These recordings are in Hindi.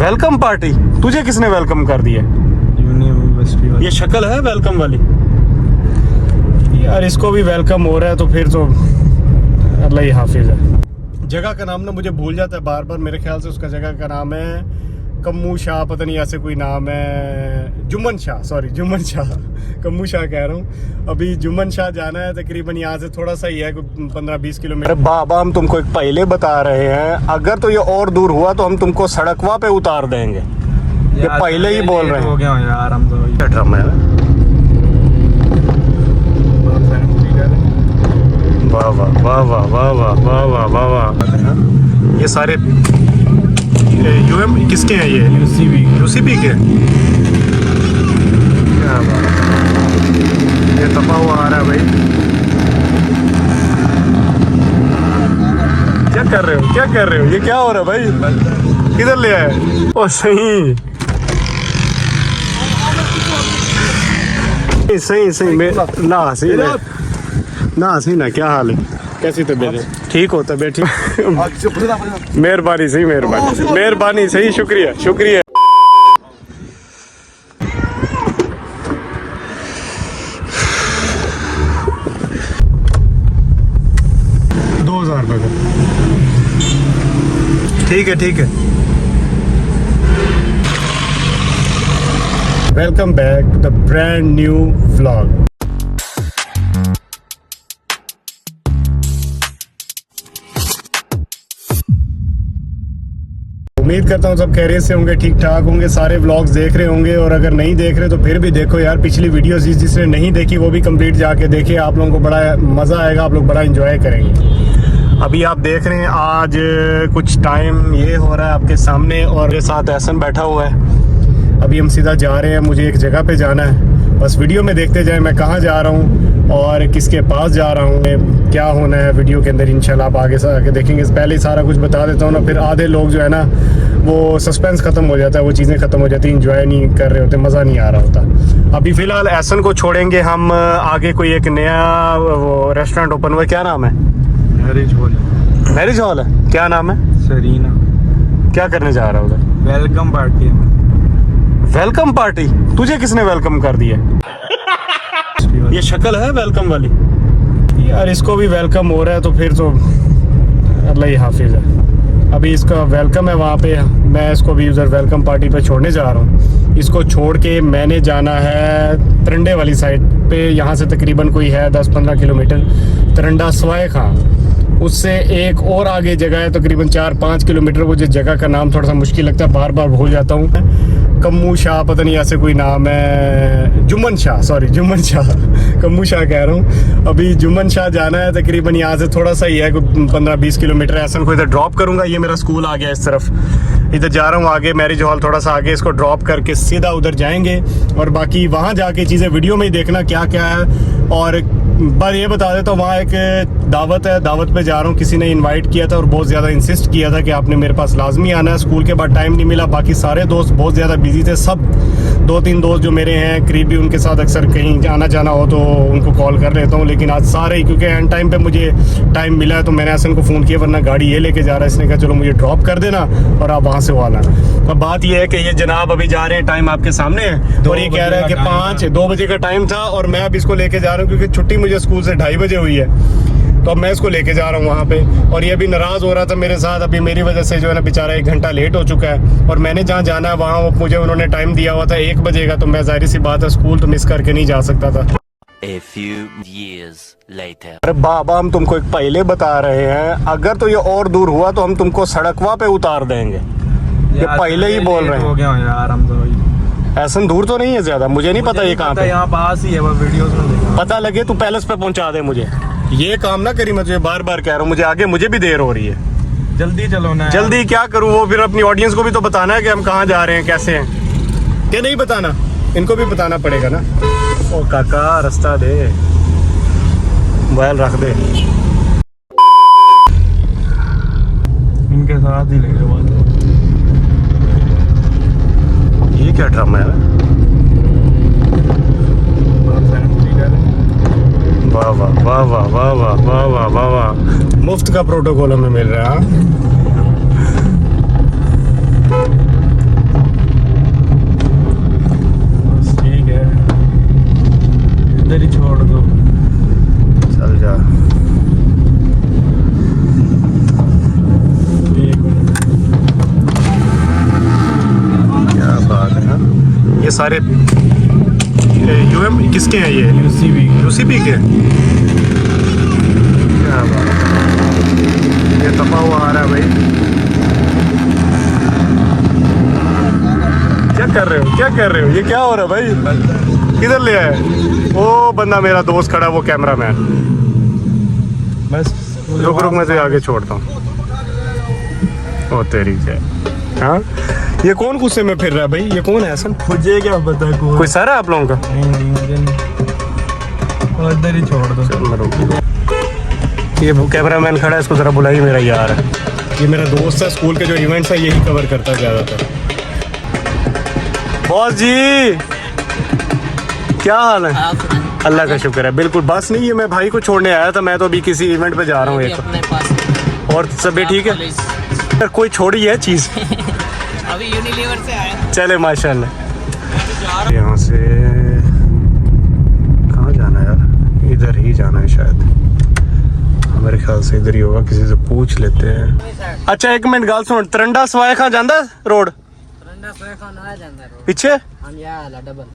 Welcome party? तुझे किसने वेलकम कर दिया? ये शक्ल है वेलकम वाली यार। इसको भी वेलकम हो रहा है तो फिर तो अल्लाह ही हाफिज है। जगह का नाम ना मुझे भूल जाता है बार बार। मेरे ख्याल से उसका जगह का नाम है कम्मू शाह, पता नहीं ऐसे कोई नाम है। जुम्मन शाह, सॉरी जुम्मन शाह, कम्मू शाह कह रहा हूँ। अभी जुम्मन शाह जाना है, तकरीबन यहाँ से थोड़ा सा ही है, 15-20 किलोमीटर। बाबा हम तुमको एक पहले बता रहे हैं, अगर तो ये और दूर हुआ तो हम तुमको सड़कवा पे उतार देंगे। ये पहले ही बोल रहे हैं। हो गया यार, हम तो ड्रामा है। वाह वाह वाह वाह वाह वाह वाह वाह वाह वाह। ये सारे यूएम किसके हैं? ये यूसीबी के। क्या बात, ये तपा हुआ आ रहा है भाई। क्या कर रहे हो, क्या कर रहे हो? ये क्या हो रहा है भाई? किधर ले आए? ओ सही सही सही ना सही ना सही ना। क्या हाल है? कैसी तबीयत है? ठीक हो तबीयत? ठीक। मेहरबानी सही, मेहरबानी मेहरबानी सही, शुक्रिया शुक्रिया। ₹2000 ठीक है ठीक है। Welcome back to the brand new vlog. उम्मीद करता हूँ सब खैरियत से होंगे, ठीक ठाक होंगे, सारे व्लॉग्स देख रहे होंगे। और अगर नहीं देख रहे तो फिर भी देखो यार, पिछली वीडियोस जिसने नहीं देखी वो भी कंप्लीट जाके देखिए। आप लोगों को बड़ा मज़ा आएगा, आप लोग बड़ा एंजॉय करेंगे। अभी आप देख रहे हैं आज कुछ टाइम ये हो रहा है आपके सामने, और मेरे साथ एहसन बैठा हुआ है। अभी हम सीधा जा रहे हैं, मुझे एक जगह पे जाना है। बस वीडियो में देखते जाएं मैं कहाँ जा रहा हूँ और किसके पास जा रहा हूँ, क्या होना है वीडियो के अंदर इंशाल्लाह आप आगे देखेंगे। पहले ही सारा कुछ बता देता हूँ ना, फिर आधे लोग जो है ना वो सस्पेंस ख़त्म हो जाता है, वो चीज़ें ख़त्म हो जाती हैं, इंजॉय नहीं कर रहे होते, मज़ा नहीं आ रहा होता। अभी फ़िलहाल एहसन को छोड़ेंगे हम, आगे कोई एक नया वो रेस्टोरेंट ओपन हुआ, क्या नाम है? Marriage hall. मैरिज हॉल है? क्या नाम है? सरीना। क्या करने जा रहा है उधर? Welcome party. Welcome party? तुझे किसने वेलकम कर दिया? ये शक्ल है वेलकम वाली यार। इसको भी वेलकम हो रहा है तो फिर तो अल्लाह ही हाफिज है। अभी इसका वेलकम है वहाँ पे, मैं इसको भी उधर वेलकम पार्टी पे छोड़ने जा रहा हूँ। इसको छोड़ के मैंने जाना है तरंडे वाली साइड पे। यहाँ से तकरीबन कोई है 10-15 किलोमीटर, तरंडा सवाए खां। उससे एक और आगे जगह है तकरीबन 4-5 किलोमीटर। मुझे जगह का नाम थोड़ा सा मुश्किल लगता है, बार बार भूल जाता हूँ। कम्मू शाह, पता नहीं ऐसे कोई नाम है। जुम्मन शाह, सॉरी जुम्मन शाह, कम्मू शाह कह रहा हूँ। अभी जुम्मन शाह जाना है, तकरीबन यहाँ से थोड़ा सा ही है, 15-20 किलोमीटर। ऐसा को इधर ड्रॉप करूँगा। ये मेरा स्कूल आ गया इस तरफ, इधर जा रहा हूँ आगे मैरिज हॉल थोड़ा सा आगे। इसको ड्रॉप करके सीधा उधर जाएंगे और बाकी वहाँ जाके चीज़ें वीडियो में ही देखना क्या क्या है। और बस ये बता देता हूँ, वहाँ एक दावत है, दावत पे जा रहा हूँ। किसी ने इनवाइट किया था और बहुत ज़्यादा इंसिस्ट किया था कि आपने मेरे पास लाजमी आना है। स्कूल के बाद टाइम नहीं मिला, बाकी सारे दोस्त बहुत ज़्यादा बिजी थे। सब 2-3 दोस्त जो मेरे हैं करीबी, उनके साथ अक्सर कहीं आना जाना हो तो उनको कॉल कर लेता हूँ। लेकिन आज सारे ही, क्योंकि एंड टाइम पे मुझे टाइम मिला है तो मैंने हसन को फ़ोन किया, वरना गाड़ी ये लेके जा रहा है। इसने कहा चलो मुझे ड्रॉप कर देना और आप वहाँ से वो आना। अब बात ये है कि ये जनाब अभी जा रहे हैं, टाइम आपके सामने है, और ये कह रहा है कि 2 बजे का टाइम था और मैं अब इसको लेके जा रहा हूँ क्योंकि छुट्टी मुझे स्कूल से 2:30 बजे हुई है। तो अब मैं इसको लेके जा रहा हूँ वहाँ पे। और ये भी नाराज़ हो रहा था मेरे साथ, अभी मेरी वजह से जो है ना बेचारा 1 घंटा लेट हो चुका है। और मैंने जहाँ जाना है वहाँ मुझे उन्होंने टाइम दिया हुआ था 1 बजे का, तो मैं जाहिर सी बात है स्कूल तो मिस करके नहीं जा सकता था। A few years later. अरे बाबा हम तुमको एक पहले बता रहे हैं, अगर तो ये और दूर हुआ तो हम तुमको सड़कवा पे उतार देंगे। ये पहले ही बोल रहे हैं। हो गया यार, हम तो ऐसा दूर तो नहीं है ज्यादा, मुझे नहीं पता ये कहाँ पे। यहाँ पास ही है, वो वीडियोस में देखा। पता लगे तू पैलेस पे पहुंचा दे मुझे। ये काम ना करी, मैं तुझे बार बार कह रहा हूँ, मुझे आगे मुझे भी देर हो रही है। जल्दी चलो ना। जल्दी क्या करूँ, वो फिर अपनी ऑडियंस को भी तो बताना है कि हम कहाँ जा रहे हैं, कैसे हैं। क्या नहीं बताना, इनको भी बताना पड़ेगा ना। ओ काका रास्ता दे, मोबाइल रख दे। इनके साथ ही ले लो। ये क्या ड्रामा है? वाह वाह वाह वाह वाह वाह वाह वाह वाह वाह। मुफ्त का प्रोटोकॉल हमें मिल रहा है। सारे यूएम किसके हैं ये? यूसीबी के। क्या बात है, ये तपा हुआ आ रहा है भाई। क्या कर रहे हो, क्या कर रहे हो, ये क्या हो रहा है भाई? किधर ले आए? वो बंदा मेरा दोस्त खड़ा है, वो कैमरा मैन। बस रुक रुक मैं तुझे आगे छोड़ता हूँ। ओ तेरी जय। हाँ ये कौन गुस्से में फिर रहा है भाई? ये कौन है हसन? मुझे क्या पता कोई सर है आप लोगों का? नहीं मुझे नहीं। इधर ही छोड़ दो। ये कैमरा मैन खड़ा है, इसको जरा बुलाइए, मेरा यार है। ये मेरा दोस्त है, स्कूल के जो इवेंट्स है यही कवर करता है ज़्यादातर। बॉस जी क्या हाल है? अल्लाह का शुक्र है, बिल्कुल। बस नहीं, ये मैं भाई को छोड़ने आया था, मैं तो अभी किसी इवेंट पे जा रहा हूँ एक। और सब भी ठीक है? कोई छोड़ी है चीज़? अभी यूनिलीवर से आया। चले माशाल्लाह। यहाँ से कहाँ जाना है यार? इधर ही जाना है शायद, मेरे ख्याल से इधर ही होगा। किसी से पूछ लेते हैं। अच्छा एक मिनट गाल सुन, तरंडा सवाए खां जांदा रोड? तरंडा सवाए खां ना जांदा रोड पीछे हम या डबल।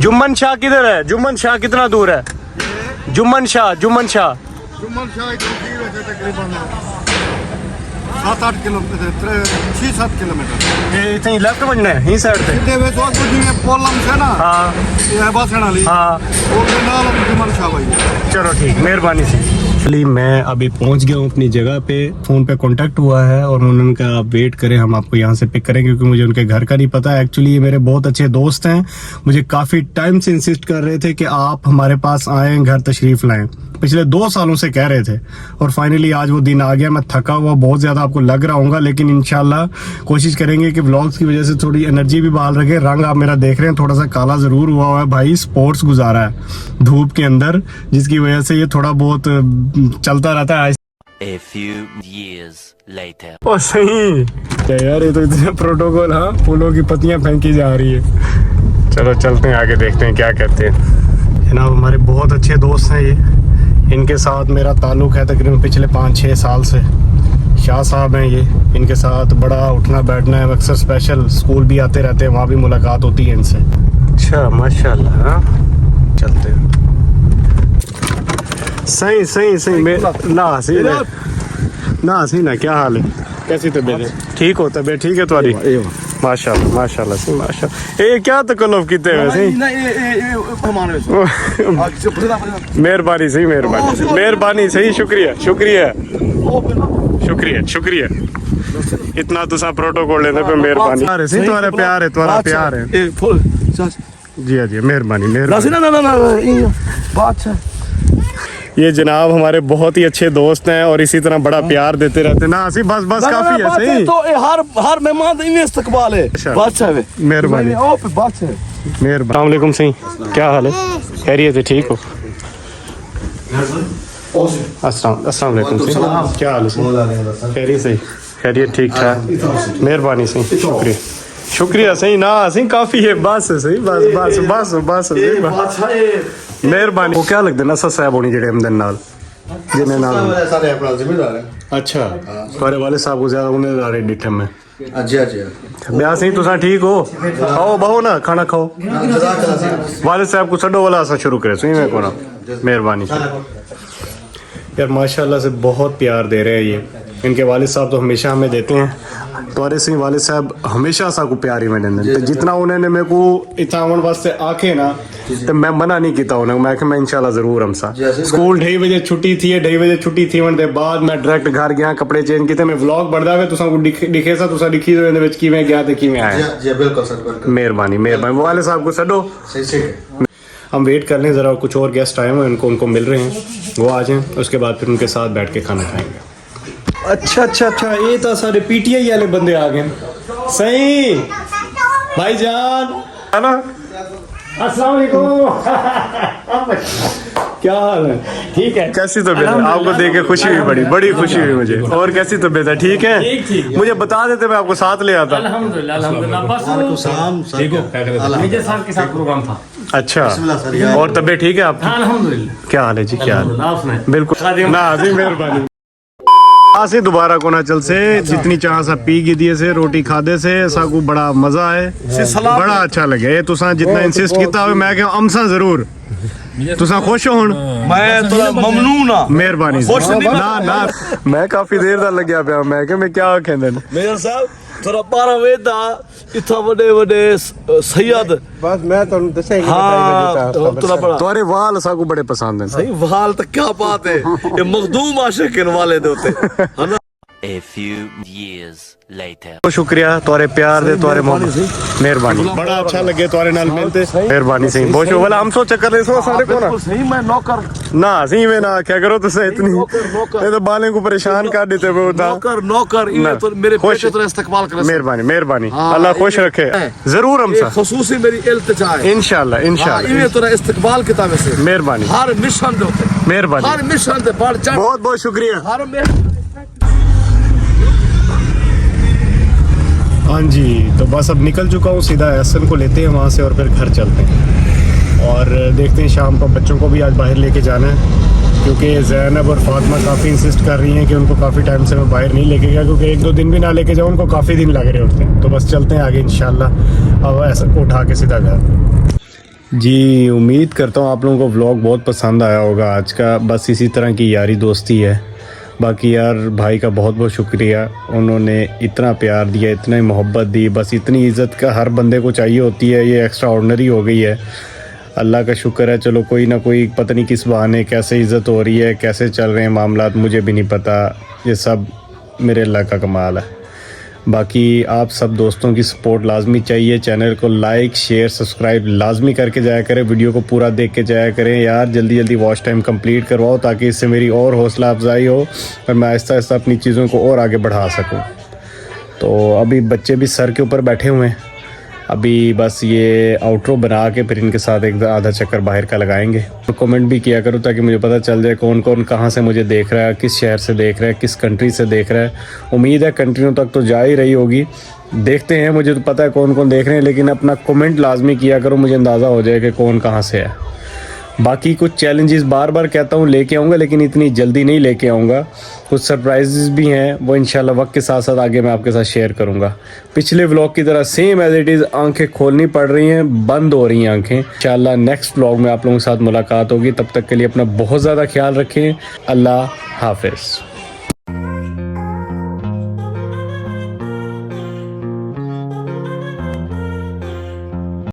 जुम्मन शाह किधर है? जुम्मन शाह कितना दूर है? जुम्मन शाह तकरीबन 7-8 किलोमीटर 6-7 किलोमीटर ये इतनी लेफ्ट बनना है ही साइड पे? पोलम से ना हाँ ये बसन वाली हाँ वो के नाल जुम्मन शाह भाई। चलो ठीक, मेहरबानी से। एक्चुअली मैं अभी पहुंच गया हूँ अपनी जगह पे, फ़ोन पे कांटेक्ट हुआ है और उन्होंने कहा आप वेट करें, हम आपको यहाँ से पिक करें, क्योंकि मुझे उनके घर का नहीं पता। एक्चुअली ये मेरे बहुत अच्छे दोस्त हैं, मुझे काफ़ी टाइम से इंसिस्ट कर रहे थे कि आप हमारे पास आएँ, घर तशरीफ़ लाएँ। पिछले 2 सालों से कह रहे थे और फाइनली आज वो दिन आ गया। मैं थका हुआ बहुत ज़्यादा आपको लग रहा हूँगा, लेकिन इंशाल्लाह कोशिश करेंगे कि व्लॉग्स की वजह से थोड़ी एनर्जी भी बहाल रखें। रंग आप मेरा देख रहे हैं, थोड़ा सा काला ज़रूर हुआ है भाई, स्पोर्ट्स गुजारा है धूप के अंदर, जिसकी वजह से ये थोड़ा बहुत चलता रहता है। A few years later. ओ सही यार, ये तो इतने प्रोटोकॉल। हाँ फूलों की पत्तियां फेंकी जा रही है। चलो चलते हैं आगे, देखते हैं क्या कहते हैं। जनाब हमारे बहुत अच्छे दोस्त हैं ये, इनके साथ मेरा ताल्लुक़ है तकरीबन पिछले 5-6 साल से। शाह साहब हैं ये, इनके साथ बड़ा उठना बैठना है, अक्सर स्पेशल स्कूल भी आते रहते हैं, वहाँ भी मुलाकात होती है इनसे। अच्छा माशाल्लाह। हाँ चलते हैं। सही सही सही ना सही ना, क्या हाल है? कैसी तबीयत है? ठीक हो? तबीयत ठीक है तुम्हारी? माशाल्लाह माशाल्लाह सही माशाल्लाह। ये क्या तकल्लुफ़ कीते हैं सही? मेहरबानी सही, मेहरबानी सही, शुक्रिया शुक्रिया शुक्रिया शुक्रिया। इतना तुसा प्रोटोकॉल लेने पे मेहरबानी। सही तुम्हारा प्यार है, तुम्हारा प्यार है। जी हाँ जी, मेहरबानी मेहरबानी। ये जनाब हमारे बहुत ही अच्छे दोस्त हैं और इसी तरह बड़ा प्यार देते रहते हैं ना। बस बस काफी है सही। तो हर मेहमान इस्तकबाल है। बादशाह है, मेहरबानी बादशाह है। मेहरबानी। अस्सलाम वालेकुम सही, क्या हाल है? खैरियत है? ठीक हो? अस्सलाम वालेकुम सही, क्या हाल है? खैरियत सही, खैरियत ठीक ठाक, मेहरबानी सही, शुक्रिया शुक्रिया सही ना सही, काफी है बस सही, बस बस बस बस मेहरबानी। वो क्या लगता है ना साहब होनी जेडे हमदन नाल जिन्हें नाल सारे अपना जिम्मेदार है। अच्छा तुम्हारे वाले साहब को ज्यादा उन्हें आ रहे डिठे में। अच्छा ब्याह सही तुसा ठीक हो? खाओ बहो ना, खाना खाओ। वाले साहब को छड़ो वाला असा शुरू करे सही में को ना, मेहरबानी यार। माशाल्लाह से बहुत प्यार दे रहे हैं ये, इनके वालिद साहब तो हमेशा हमें देते हैं। तुम्हारे सिंह वालिद साहब हमेशा सा को प्यार ही में देंगे, तो जितना उन्होंने मेरे को इतावन वास्ते आखे ना तो मैं मना नहीं किया उन्हें। मैं इंशाल्लाह जरूर हम सा स्कूल 2:30 बजे छुट्टी थी, 2:30 बजे छुट्टी थी वन दे बाद मैं डायरेक्ट घर गया, कपड़े चेंज किए, मैं व्लॉग बढ़दा वे तुसा को दिखे सा तुसा दिखी दे विच किवें गया ते किवें आया। जी बिल्कुल सर, बिल्कुल मेहरबानी मेहरबानी। वाले साहब को छड्डो, सही हम वेट कर लें ज़रा, कुछ और गेस्ट आए हुए हैं, उनको मिल रहे हैं, वो आ जाएं, उसके बाद फिर उनके साथ बैठ के खाना खाएंगे। अच्छा अच्छा अच्छा, ये तो सारे पीटीआई वाले बंदे आ गए। सही भाईजान है ना? अस्सलाम वालेकुम। क्या हाल है? ठीक है। कैसी तबीयत है? आपको देख के खुशी हुई, बड़ी खुशी हुई मुझे। और कैसी तबीयत है? ठीक है, मुझे बता देते मैं आपको साथ ले आता। अल्हम्दुलिल्लाह अल्हम्दुलिल्लाह। बस देखो मेजर साहब के साथ प्रोग्राम था। अच्छा, और तबीयत ठीक है आपकी? अल्हम्दुलिल्लाह। क्या हाल है जी? क्या हाल है? बिल्कुल ना जी, मेहरबानी। से दोबारा कोनाचल से जितनी चाह सा पी गी दिए से रोटी खादे से साकू बड़ा मजा है बड़ा अच्छा लगे तुसा जितना इंसिस्ट किया हुआ मैं क्या अमसा जरूर तुसा खुश हो हुन मैं तो ममनून हाँ मेहरबानी ना ना मैं काफी देर दा लग्या पिया मैं क्या कहंदे ने मेजर साहब थोड़ा 12 वजे दा इतना वडे वडे सैयद बस मैं तो दसा ही हाँ थोड़ा बड़ा तुम्हारे वाल साकू बड़े पसंद हैं सही वाल तो क्या बात है ये मखदूम आशिक वाले दे होते है ना A few years later. बहुत शुक्रिया तुम्हारे प्यार दे तुम्हारे मोहब्बत मेहरबानी बड़ा अच्छा लगे तुम्हारे नाल मिलते मेहरबानी सही बहुत शुक्रिया हम सो चक्कर ले सो सारे को ना सही मैं नौकर ना सही में ना क्या करो तुसे इतनी ये तो बाले को परेशान कर देते वो होता नौकर इन्हें तो मेरे बेटे तो इस्तकबाल करे मेहरबानी मेहरबानी अल्लाह खुश रखे जरूर हम सा खसूसी मेरी इल्तिजा है इंशाल्लाह इंशाल्लाह इन्हें तो इस्तकबाल किताबे से मेहरबानी हर मिशन दे होते मेहरबानी हर मिशन दे बढ़ चढ़ बहुत बहुत शुक्रिया हर में हाँ जी तो बस अब निकल चुका हूँ सीधा एहसन को लेते हैं वहाँ से और फिर घर चलते हैं और देखते हैं शाम को बच्चों को भी आज बाहर लेके जाना है क्योंकि ज़ैनब और फातिमा काफ़ी इंसिस्ट कर रही हैं कि उनको काफ़ी टाइम से मैं बाहर नहीं लेके गया क्योंकि 1-2 दिन भी ना लेके जाऊँ उनको काफ़ी दिन लग रहे होते हैं तो बस चलते हैं आगे इंशाल्लाह अब एहसन को उठा के सीधा घर जी उम्मीद करता हूँ आप लोगों को व्लॉग बहुत पसंद आया होगा आज का बस इसी तरह की यारी दोस्ती है बाकी यार भाई का बहुत बहुत शुक्रिया उन्होंने इतना प्यार दिया इतना ही मोहब्बत दी बस इतनी इज़्ज़त का हर बंदे को चाहिए होती है ये एक्स्ट्रा ऑर्डिनरी हो गई है अल्लाह का शुक्र है चलो कोई ना कोई पता नहीं किस बहाने कैसे इज़्ज़त हो रही है कैसे चल रहे हैं मामलात मुझे भी नहीं पता ये सब मेरे अल्लाह का कमाल है बाकी आप सब दोस्तों की सपोर्ट लाजमी चाहिए चैनल को लाइक शेयर सब्सक्राइब लाजमी करके जाया करें वीडियो को पूरा देख के जाया करें यार जल्दी जल्दी वॉच टाइम कंप्लीट करवाओ ताकि इससे मेरी और हौसला अफजाई हो और मैं आहिस्ता आहिस्ता अपनी चीज़ों को और आगे बढ़ा सकूं तो अभी बच्चे भी सर के ऊपर बैठे हुए हैं अभी बस ये आउटरो बना के फिर इनके साथ एक आधा चक्कर बाहर का लगाएंगे तो कमेंट भी किया करो ताकि मुझे पता चल जाए कौन कौन कहाँ से मुझे देख रहा है किस शहर से देख रहा है किस कंट्री से देख रहा है उम्मीद है कंट्रियों तक तो जा ही रही होगी देखते हैं मुझे तो पता है कौन कौन देख रहे हैं लेकिन अपना कमेंट लाजमी किया करो मुझे अंदाज़ा हो जाए कि कौन कहाँ से है बाकी कुछ चैलेंजेस बार बार कहता हूँ लेके आऊँगा लेकिन इतनी जल्दी नहीं लेके आऊँगा कुछ सरप्राइजेस भी हैं वो इंशाल्लाह वक्त के साथ साथ आगे मैं आपके साथ शेयर करूँगा पिछले व्लॉग की तरह सेम एज इट इज़ आंखें खोलनी पड़ रही हैं बंद हो रही हैं आंखें इंशाल्लाह नेक्स्ट व्लॉग में आप लोगों के साथ मुलाकात होगी तब तक के लिए अपना बहुत ज़्यादा ख्याल रखें अल्लाह हाफिज़